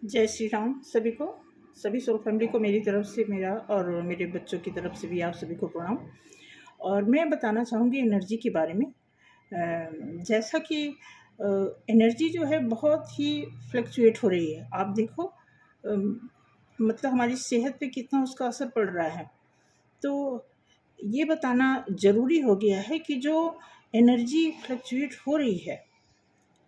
जय श्री राम सभी को, सभी सोल फैमिली को मेरी तरफ से मेरा और मेरे बच्चों की तरफ से भी आप सभी को प्रणाम। और मैं बताना चाहूँगी एनर्जी के बारे में। जैसा कि एनर्जी जो है बहुत ही फ्लक्चुएट हो रही है। आप देखो, मतलब हमारी सेहत पे कितना उसका असर पड़ रहा है। तो ये बताना ज़रूरी हो गया है कि जो एनर्जी फ्लक्चुएट हो रही है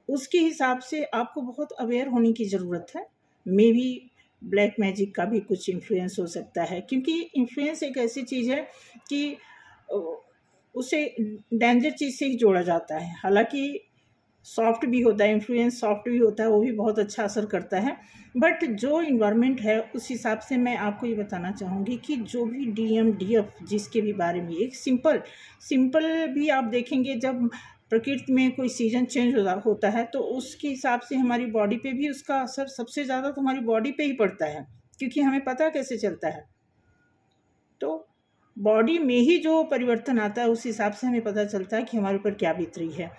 उसके हिसाब से आपको बहुत अवेयर होने की ज़रूरत है। मे बी ब्लैक मैजिक का भी कुछ इन्फ्लुएंस हो सकता है, क्योंकि इन्फ्लुएंस एक ऐसी चीज़ है कि उसे डेंजर चीज़ से ही जोड़ा जाता है। हालांकि सॉफ्ट भी होता है, इन्फ्लुएंस सॉफ्ट भी होता है, वो भी बहुत अच्छा असर करता है। बट जो इन्वायरमेंट है उस हिसाब से मैं आपको ये बताना चाहूँगी कि जो भी डीएम डीएफ जिसके भी बारे में एक सिंपल सिंपल भी आप देखेंगे, जब प्रकृति में कोई सीजन चेंज होता है तो उसके हिसाब से हमारी बॉडी पे भी उसका असर सबसे ज़्यादा तो हमारी बॉडी पे ही पड़ता है, क्योंकि हमें पता कैसे चलता है। तो बॉडी में ही जो परिवर्तन आता है उस हिसाब से हमें पता चलता है कि हमारे ऊपर क्या बीत रही है।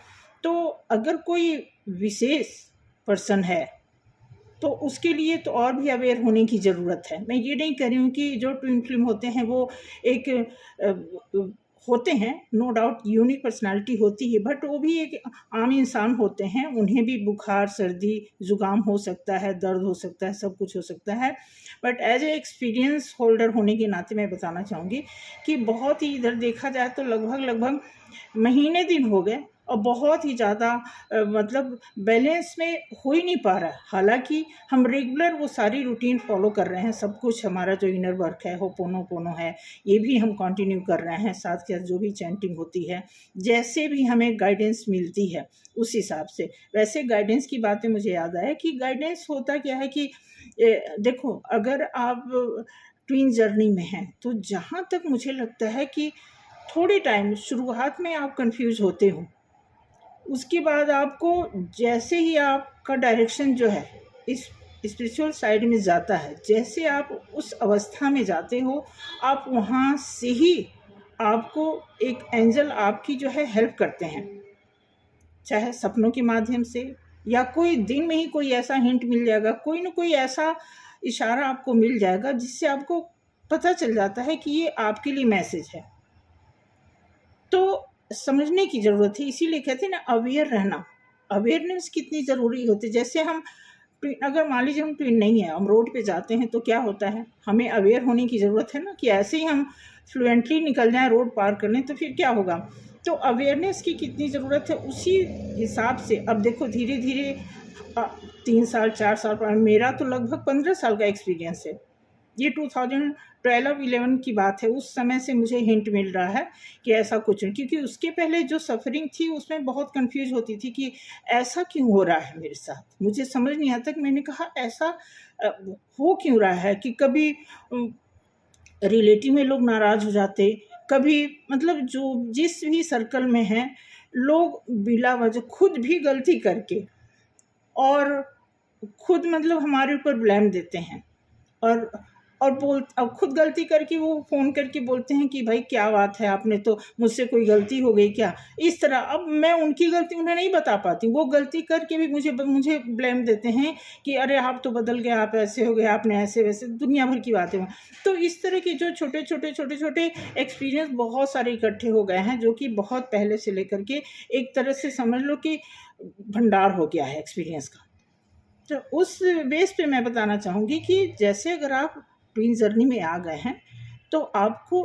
तो अगर कोई विशेष पर्सन है तो उसके लिए तो और भी अवेयर होने की ज़रूरत है। मैं ये नहीं कह रही हूँ कि जो ट्विन फ्लेम होते हैं वो एक होते हैं, नो डाउट यूनिक पर्सनालिटी होती है, बट वो भी एक आम इंसान होते हैं। उन्हें भी बुखार, सर्दी, ज़ुकाम हो सकता है, दर्द हो सकता है, सब कुछ हो सकता है। But as a experience holder होने के नाते मैं बताना चाहूँगी कि बहुत ही इधर देखा जाए तो लगभग महीने दिन हो गए और बहुत ही ज़्यादा मतलब बैलेंस में हो ही नहीं पा रहा है। हालांकि हम रेगुलर वो सारी रूटीन फॉलो कर रहे हैं, सब कुछ हमारा जो इनर वर्क है, होपोनोपोनो है, ये भी हम कंटिन्यू कर रहे हैं, साथ के साथ जो भी चैंटिंग होती है, जैसे भी हमें गाइडेंस मिलती है उस हिसाब से। वैसे गाइडेंस की बातें मुझे याद आया कि गाइडेंस होता क्या है कि देखो, अगर आप ट्विन जर्नी में हैं तो जहाँ तक मुझे लगता है कि थोड़े टाइम शुरुआत में आप कंफ्यूज होते हो, उसके बाद आपको जैसे ही आपका डायरेक्शन जो है इस स्पिरिचुअल साइड में जाता है, जैसे आप उस अवस्था में जाते हो, आप वहाँ से ही आपको एक एंजल आपकी जो है हेल्प करते हैं, चाहे सपनों के माध्यम से या कोई दिन में ही कोई ऐसा हिंट मिल जाएगा, कोई ना कोई ऐसा इशारा आपको मिल जाएगा जिससे आपको पता चल जाता है कि ये आपके लिए मैसेज है। तो समझने की ज़रूरत है, इसीलिए कहते हैं ना अवेयर रहना। अवेयरनेस कितनी ज़रूरी होती है। जैसे हम अगर मान लीजिए हम ट्विन नहीं है, हम रोड पे जाते हैं तो क्या होता है, हमें अवेयर होने की ज़रूरत है ना कि ऐसे ही हम फ्लुएंटली निकल जाएं रोड पार करने तो फिर क्या होगा। तो अवेयरनेस की कितनी ज़रूरत है, उसी हिसाब से अब देखो धीरे धीरे 3 साल 4 साल, मेरा तो लगभग 15 साल का एक्सपीरियंस है। ये 2012-11 की बात है। उस समय से मुझे हिंट मिल रहा है कि ऐसा कुछ नहीं, क्योंकि उसके पहले जो सफ़रिंग थी उसमें बहुत कंफ्यूज होती थी कि ऐसा क्यों हो रहा है मेरे साथ, मुझे समझ नहीं आता। कि मैंने कहा ऐसा हो क्यों रहा है कि कभी रिलेटिव में लोग नाराज़ हो जाते, कभी मतलब जो जिस भी सर्कल में हैं लोग बिला वजह खुद भी गलती करके और खुद मतलब हमारे ऊपर ब्लेम देते हैं और अब खुद गलती करके वो फ़ोन करके बोलते हैं कि भाई क्या बात है, आपने तो मुझसे कोई गलती हो गई क्या, इस तरह। अब मैं उनकी गलती उन्हें नहीं बता पाती, वो गलती करके भी मुझे ब्लेम देते हैं कि अरे आप तो बदल गए, आप ऐसे हो गए, आपने ऐसे वैसे दुनिया भर की बातें। तो इस तरह के जो छोटे छोटे एक्सपीरियंस बहुत सारे इकट्ठे हो गए हैं, जो कि बहुत पहले से लेकर के एक तरह से समझ लो कि भंडार हो गया है एक्सपीरियंस का। तो उस बेस पे मैं बताना चाहूँगी कि जैसे अगर आप ट्विन जर्नी में आ गए हैं तो आपको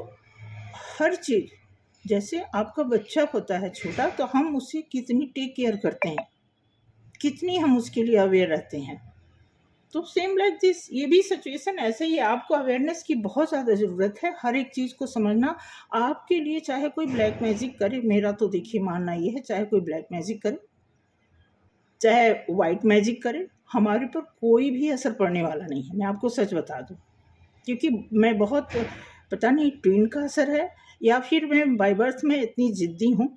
हर चीज़, जैसे आपका बच्चा होता है छोटा तो हम उससे कितनी टेक केयर करते हैं, कितनी हम उसके लिए अवेयर रहते हैं। तो सेम लाइक दिस, ये भी सिचुएशन ऐसे ही, आपको अवेयरनेस की बहुत ज़्यादा ज़रूरत है। हर एक चीज़ को समझना आपके लिए, चाहे कोई ब्लैक मैजिक करे, मेरा तो देखिए मानना ये है, चाहे कोई ब्लैक मैजिक करे चाहे वाइट मैजिक करे, हमारे ऊपर कोई भी असर पड़ने वाला नहीं है। मैं आपको सच बता दूं, क्योंकि मैं बहुत, पता नहीं ट्विन का असर है या फिर मैं बाय बर्थ में इतनी ज़िद्दी हूँ,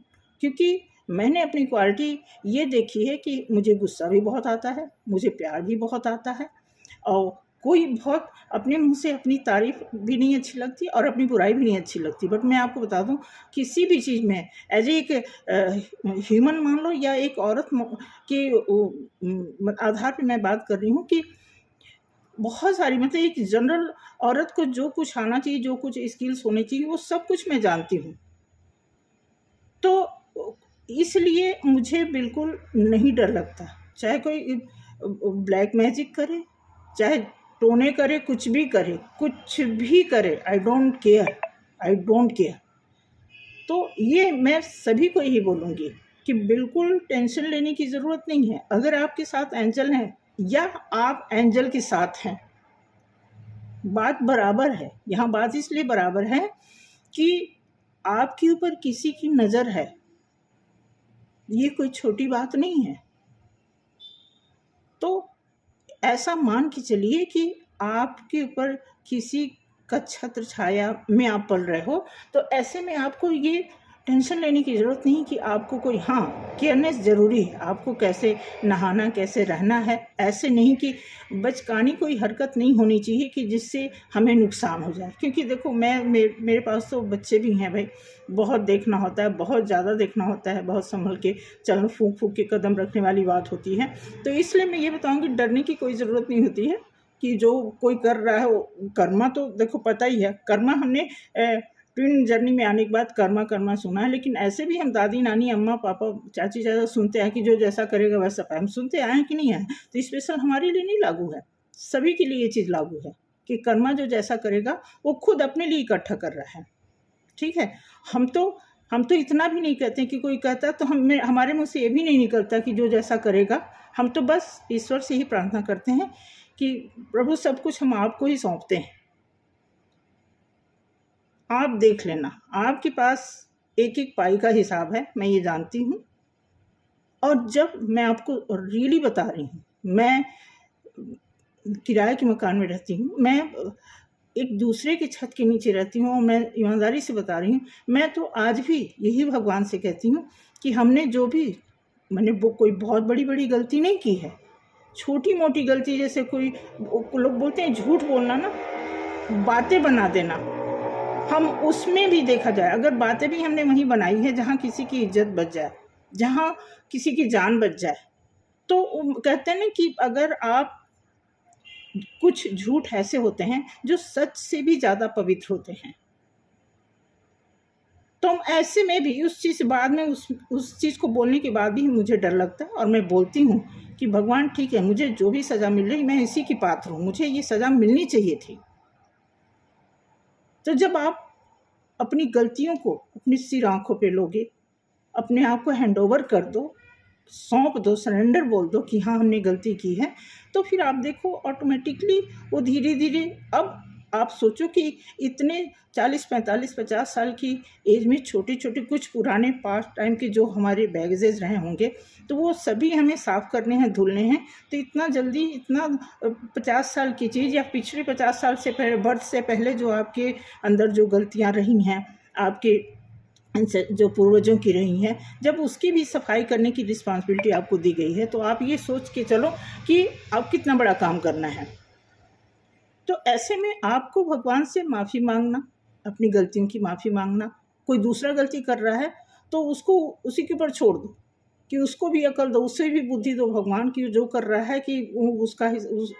क्योंकि मैंने अपनी क्वालिटी ये देखी है कि मुझे गुस्सा भी बहुत आता है, मुझे प्यार भी बहुत आता है, और कोई बहुत अपने मुँह से अपनी तारीफ़ भी नहीं अच्छी लगती और अपनी बुराई भी नहीं अच्छी लगती। बट मैं आपको बता दूँ, किसी भी चीज़ में एज एक ह्यूमन मान लो या एक औरत के आधार पे मैं बात कर रही हूँ कि बहुत सारी, मतलब एक जनरल औरत को जो कुछ आना चाहिए, जो कुछ स्किल्स होने चाहिए, वो सब कुछ मैं जानती हूँ। तो इसलिए मुझे बिल्कुल नहीं डर लगता, चाहे कोई ब्लैक मैजिक करे, चाहे टोने करे, कुछ भी करे, कुछ भी करे, I don't care, I don't care. तो ये मैं सभी को यही बोलूँगी कि बिल्कुल टेंशन लेने की ज़रूरत नहीं है। अगर आपके साथ एंजल हैं या आप एंजल के साथ हैं, बात बराबर है। यहाँ बात इसलिए बराबर है कि आपके ऊपर किसी की नज़र है, ये कोई छोटी बात नहीं है। तो ऐसा मान के चलिए कि आपके ऊपर किसी का छत्र छाया में आप पल रहे हो, तो ऐसे में आपको ये टेंशन लेने की ज़रूरत नहीं कि आपको कोई, हाँ केयरनेस ज़रूरी है, आपको कैसे नहाना, कैसे रहना है। ऐसे नहीं कि बचकानी कोई हरकत नहीं होनी चाहिए कि जिससे हमें नुकसान हो जाए। क्योंकि देखो मेरे पास तो बच्चे भी हैं भाई, बहुत देखना होता है, बहुत ज़्यादा देखना होता है, बहुत संभल के चल फूंक फूंक के कदम रखने वाली बात होती है। तो इसलिए मैं ये बताऊँगी, डरने की कोई ज़रूरत नहीं होती है कि जो कोई कर रहा है वो कर्मा, तो देखो पता ही है कर्मा। हमने ट्विन जर्नी में आने के बाद कर्मा कर्मा सुना है, लेकिन ऐसे भी हम दादी नानी अम्मा पापा चाची चाचा सुनते हैं कि जो जैसा करेगा वैसा पाए। हम सुनते आए हैं कि नहीं आए? तो स्पेशल हमारे लिए नहीं लागू है, सभी के लिए ये चीज़ लागू है कि कर्मा जो जैसा करेगा वो खुद अपने लिए इकट्ठा कर रहा है। ठीक है, हम तो इतना भी नहीं कहते कि कोई कहता तो हमारे मुँह से ये भी नहीं निकलता कि जो जैसा करेगा। हम तो बस ईश्वर से ही प्रार्थना करते हैं कि प्रभु सब कुछ हम आपको ही सौंपते हैं, आप देख लेना। आपके पास एक एक पाई का हिसाब है, मैं ये जानती हूँ। और जब मैं आपको रियली बता रही हूँ, मैं किराए के मकान में रहती हूँ, मैं एक दूसरे की छत के नीचे रहती हूँ, और मैं ईमानदारी से बता रही हूँ, मैं तो आज भी यही भगवान से कहती हूँ कि हमने जो भी, मैंने वो कोई बहुत बड़ी बड़ी गलती नहीं की है, छोटी मोटी गलती, जैसे कोई लोग बोलते हैं झूठ बोलना ना, बातें बना देना, हम उसमें भी देखा जाए, अगर बातें भी हमने वहीं बनाई है जहाँ किसी की इज्जत बच जाए, जहाँ किसी की जान बच जाए, तो कहते हैं ना कि अगर आप, कुछ झूठ ऐसे होते हैं जो सच से भी ज़्यादा पवित्र होते हैं। तो हम ऐसे में भी उस चीज़ बाद में उस चीज़ को बोलने के बाद भी मुझे डर लगता है, और मैं बोलती हूँ कि भगवान ठीक है, मुझे जो भी सज़ा मिल रही, मैं इसी की पात्र हूँ, मुझे ये सज़ा मिलनी चाहिए थी। तो जब आप अपनी गलतियों को अपनी सिर आँखों पे लोगे, अपने आप को हैंडओवर कर दो, सौंप दो, सरेंडर बोल दो कि हाँ हमने गलती की है, तो फिर आप देखो ऑटोमेटिकली वो धीरे धीरे, अब आप सोचो कि इतने 40 45 50 साल की एज में छोटे छोटे कुछ पुराने पास्ट टाइम के जो हमारे बैगेजेस रहे होंगे, तो वो सभी हमें साफ़ करने हैं, धुलने हैं। तो इतना जल्दी, इतना 50 साल की चीज़ या पिछले 50 साल से पहले, बर्थ से पहले जो आपके अंदर जो गलतियाँ रही हैं, आपके जो पूर्वजों की रही हैं, जब उसकी भी सफाई करने की रिस्पॉन्सिबिलिटी आपको दी गई है, तो आप ये सोच के चलो कि आप कितना बड़ा काम करना है। तो ऐसे में आपको भगवान से माफ़ी मांगना, अपनी गलतियों की माफ़ी मांगना, कोई दूसरा गलती कर रहा है तो उसको उसी के ऊपर छोड़ दो, कि उसको भी अकल दो, उससे भी बुद्धि दो भगवान की, जो कर रहा है कि उसका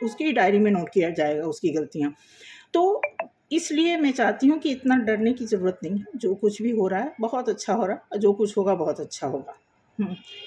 उसकी ही डायरी में नोट किया जाएगा उसकी गलतियाँ। तो इसलिए मैं चाहती हूँ कि इतना डरने की ज़रूरत नहीं है, जो कुछ भी हो रहा है बहुत अच्छा हो रहा है, जो कुछ होगा बहुत अच्छा होगा।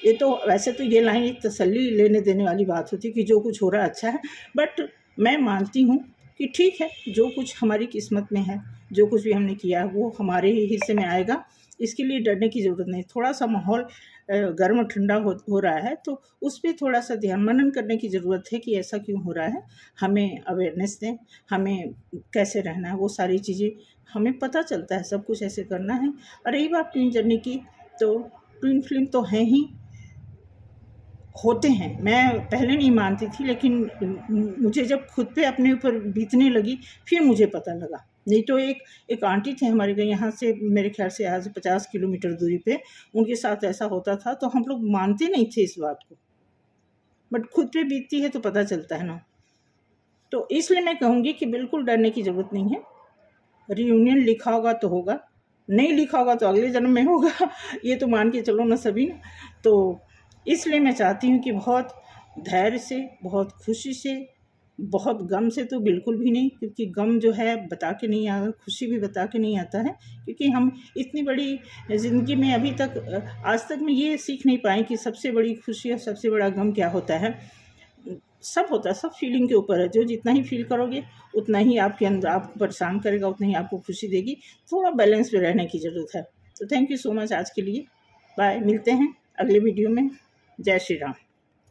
ये तो वैसे तो ये लाइन एक तसल्ली लेने देने वाली बात होती है कि जो कुछ हो रहा है अच्छा है, बट मैं मानती हूँ कि ठीक है, जो कुछ हमारी किस्मत में है, जो कुछ भी हमने किया है वो हमारे ही हिस्से में आएगा, इसके लिए डरने की ज़रूरत नहीं। थोड़ा सा माहौल गर्म ठंडा हो रहा है, तो उस पर थोड़ा सा ध्यान मनन करने की ज़रूरत है कि ऐसा क्यों हो रहा है, हमें अवेयरनेस दें, हमें कैसे रहना है, वो सारी चीज़ें हमें पता चलता है, सब कुछ ऐसे करना है। और रही बात ट्विन जर्नी की, तो ट्विन फ्लेम तो हैं ही, होते हैं। मैं पहले नहीं मानती थी, लेकिन मुझे जब खुद पे अपने ऊपर बीतने लगी फिर मुझे पता लगा। नहीं तो एक आंटी थे हमारे घर, यहाँ से मेरे ख्याल से यहाँ से 50 किलोमीटर दूरी पे, उनके साथ ऐसा होता था, तो हम लोग मानते नहीं थे इस बात को, बट खुद पे बीतती है तो पता चलता है ना। तो इसलिए मैं कहूँगी कि बिल्कुल डरने की ज़रूरत नहीं है। रियूनियन लिखा होगा तो होगा, नहीं लिखा होगा तो अगले जन्म में होगा ये तो मान के चलो ना सभी ना। तो इसलिए मैं चाहती हूँ कि बहुत धैर्य से, बहुत खुशी से, बहुत गम से तो बिल्कुल भी नहीं, क्योंकि गम जो है बता के नहीं आता, खुशी भी बता के नहीं आता है, क्योंकि हम इतनी बड़ी ज़िंदगी में अभी तक आज तक में ये सीख नहीं पाए कि सबसे बड़ी खुशी और सबसे बड़ा गम क्या होता है। सब होता है, सब फीलिंग के ऊपर है। जो जितना ही फील करोगे उतना ही आपके अंदर आपको परेशान करेगा, उतना ही आपको खुशी देगी। थोड़ा बैलेंस में रहने की ज़रूरत है। तो थैंक यू सो मच आज के लिए। बाय, मिलते हैं अगले वीडियो में। जय श्री राम।